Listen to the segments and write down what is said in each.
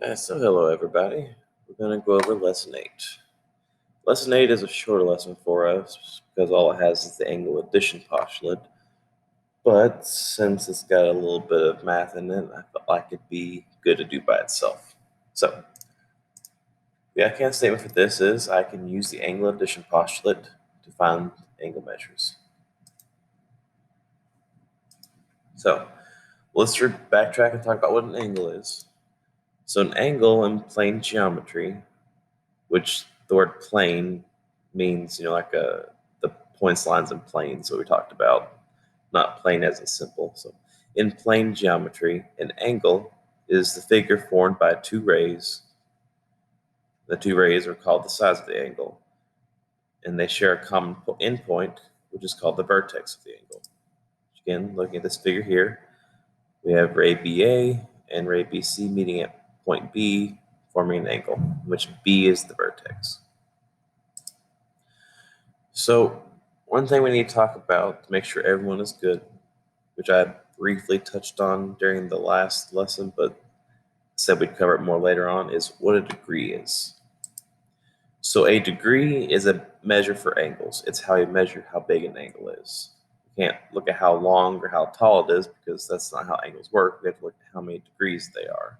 So hello everybody. We're going to go over Lesson 8. Lesson 8 is a shorter lesson for us because all it has is the angle addition postulate. But since it's got a little bit of math in it, I felt like it'd be good to do by itself. So, the Eichian statement for this is I can use the angle addition postulate to find angle measures. So, let's backtrack and talk about what an angle is. So, an angle in plane geometry, which the word plane means, like the points, lines, and planes that we talked about, not plane as in simple. So in plane geometry, an angle is the figure formed by two rays. The two rays are called the sides of the angle, and they share a common endpoint, which is called the vertex of the angle. Again, looking at this figure here, we have ray BA and ray BC meeting at point B, forming an angle, which B is the vertex. So one thing we need to talk about to make sure everyone is good, which I briefly touched on during the last lesson, but said we'd cover it more later on, is what a degree is. So a degree is a measure for angles. It's how you measure how big an angle is. You can't look at how long or how tall it is because that's not how angles work. We have to look at how many degrees they are.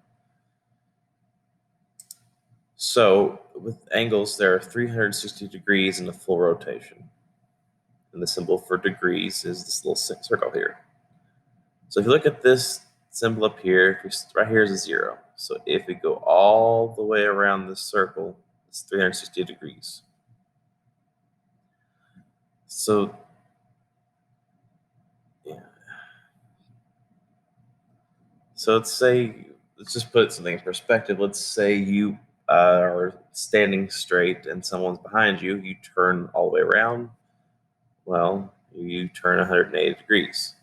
So with angles, there are 360 degrees in a full rotation. And the symbol for degrees is this little circle here. So if you look at this symbol up here, right here is a 0. So if we go all the way around this circle, it's 360 degrees. So, yeah. So let's just put something in perspective. Let's say you are standing straight and someone's behind you. You turn all the way around. Well, you turn 180 degrees.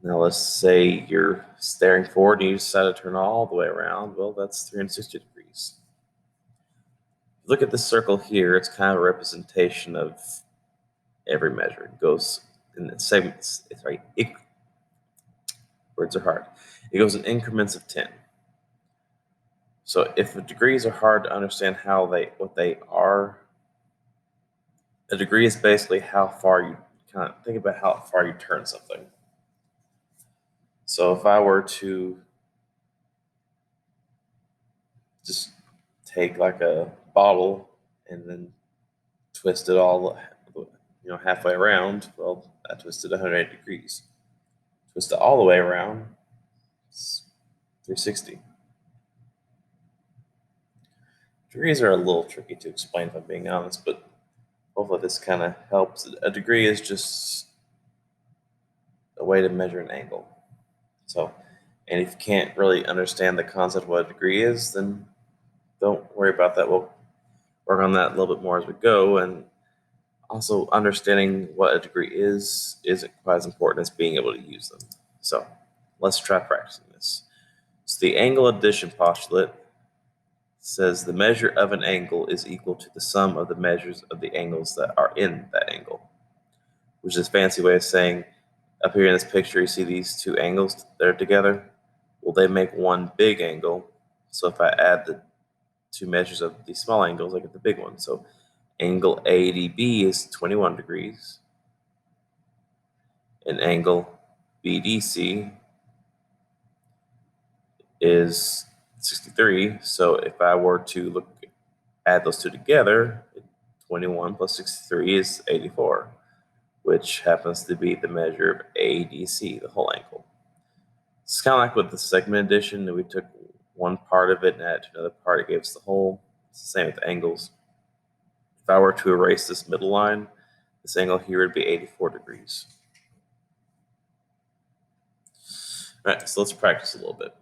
Now let's say you're staring forward and you decide to turn all the way around. Well, that's 360 degrees. Look at this circle here. It's kind of a representation of every measure. It goes in segments. It's right. Words are hard. It goes in increments of 10. So if the degrees are hard to understand what they are, a degree is basically how far you kind of think about how far you turn something. So if I were to just take like a bottle and then twist it all, halfway around, well, I twisted 180 degrees. Twist it all the way around, it's 360. Degrees are a little tricky to explain, if I'm being honest, but hopefully this kind of helps. A degree is just a way to measure an angle. So, and if you can't really understand the concept of what a degree is, then don't worry about that. We'll work on that a little bit more as we go. And also understanding what a degree isn't quite as important as being able to use them. So let's try practicing this. So the angle addition postulate says the measure of an angle is equal to the sum of the measures of the angles that are in that angle, which is a fancy way of saying, up here in this picture, you see these two angles that are together? Well, they make one big angle. So if I add the two measures of these small angles, I get the big one. So angle ADB is 21 degrees, and angle BDC is 63. So if I were to add those two together, 21 plus 63 is 84, which happens to be the measure of ADC, the whole angle. It's kind of like with the segment addition, that we took one part of it and added to another part, it gave us the whole. It's the same with angles. If I were to erase this middle line, this angle here would be 84 degrees. All right, so let's practice a little bit.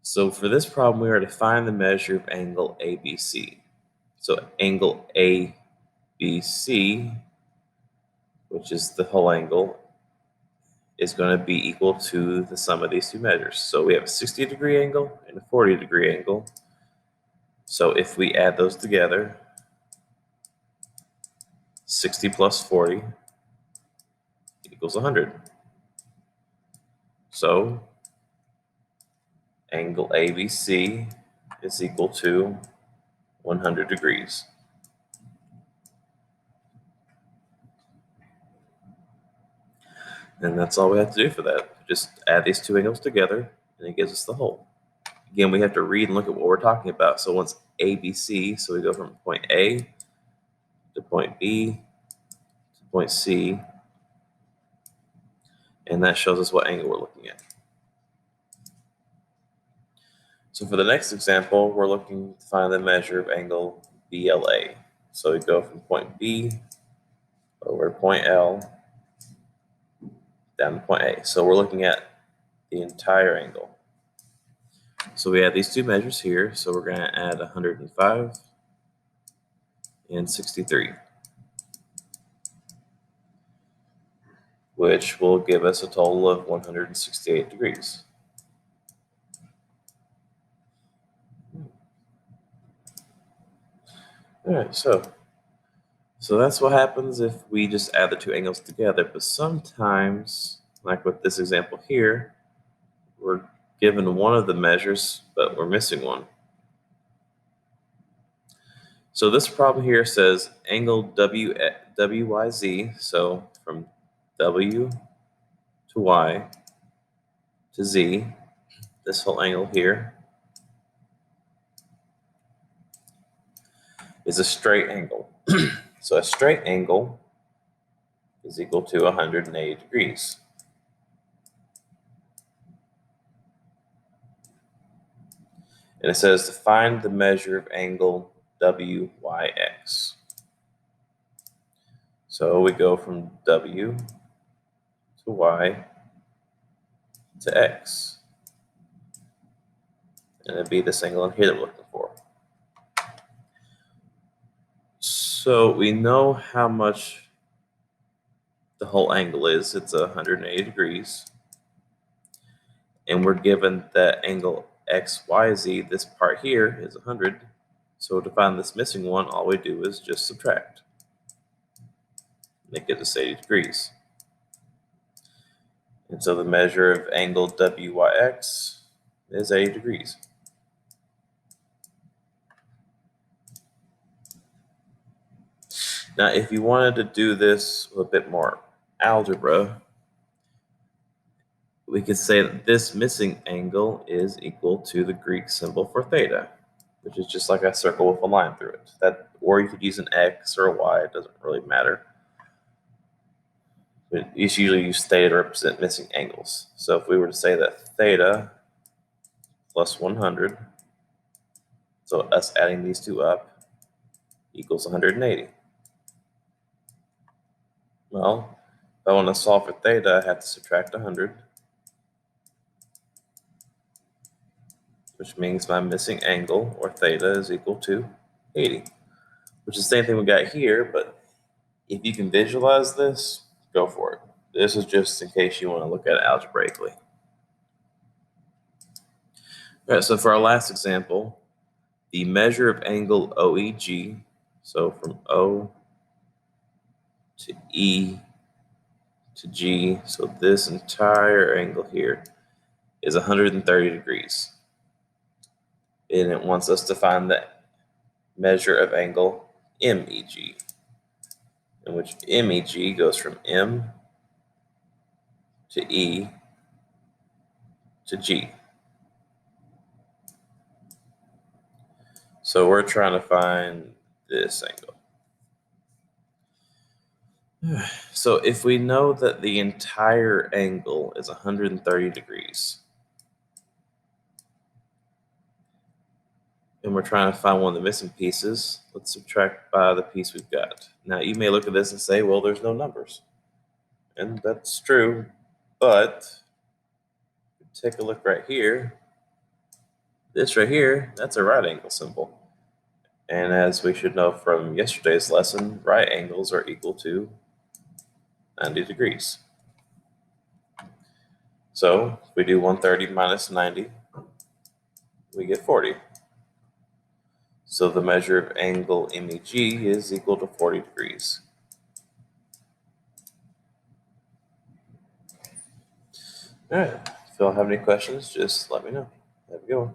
So for this problem, we are to find the measure of angle ABC. So angle ABC, which is the whole angle, is going to be equal to the sum of these two measures. So we have a 60-degree angle and a 40-degree angle. So if we add those together, 60 plus 40 equals 100. So angle ABC is equal to 100 degrees. And that's all we have to do for that. Just add these two angles together, and it gives us the whole. Again, we have to read and look at what we're talking about. So once ABC, so we go from point A to point B to point C, and that shows us what angle we're looking at. So for the next example, we're looking to find the measure of angle BLA. So we go from point B over to point L down to point A. So we're looking at the entire angle. So we have these two measures here. So we're going to add 105 and 63, which will give us a total of 168 degrees. All right, so that's what happens if we just add the two angles together. But sometimes, like with this example here, we're given one of the measures, but we're missing one. So this problem here says angle WYZ, so from W to Y to Z, this whole angle here is a straight angle. So a straight angle is equal to 180 degrees. And it says to find the measure of angle WYX. So we go from W to Y to X. And it'd be this angle in here that we're looking for. So we know how much the whole angle is. It's 180 degrees. And we're given that angle XYZ, this part here, is 100. So to find this missing one, all we do is just subtract. And it gives us 80 degrees. And so the measure of angle WYX is 80 degrees. Now, if you wanted to do this with a bit more algebra, we could say that this missing angle is equal to the Greek symbol for theta, which is just like a circle with a line through it. Or you could use an X or a Y, it doesn't really matter. But you usually use theta to represent missing angles. So if we were to say that theta plus 100, so us adding these two up, equals 180. Well, if I want to solve for theta, I have to subtract 100, which means my missing angle, or theta, is equal to 80, which is the same thing we got here, but if you can visualize this, go for it. This is just in case you want to look at it algebraically. All right, so for our last example, the measure of angle OEG, so from O to E to G, so this entire angle here is 130 degrees. And it wants us to find the measure of angle MEG, in which MEG goes from M to E to G. So we're trying to find this angle. So if we know that the entire angle is 130 degrees, and we're trying to find one of the missing pieces, let's subtract by the piece we've got. Now you may look at this and say, well, there's no numbers. And that's true, but take a look right here. This right here, that's a right angle symbol. And as we should know from yesterday's lesson, right angles are equal to 90 degrees. So if we do 130 minus 90, we get 40. So the measure of angle MEG is equal to 40 degrees. All right, if you all have any questions, just let me know. Have a good one.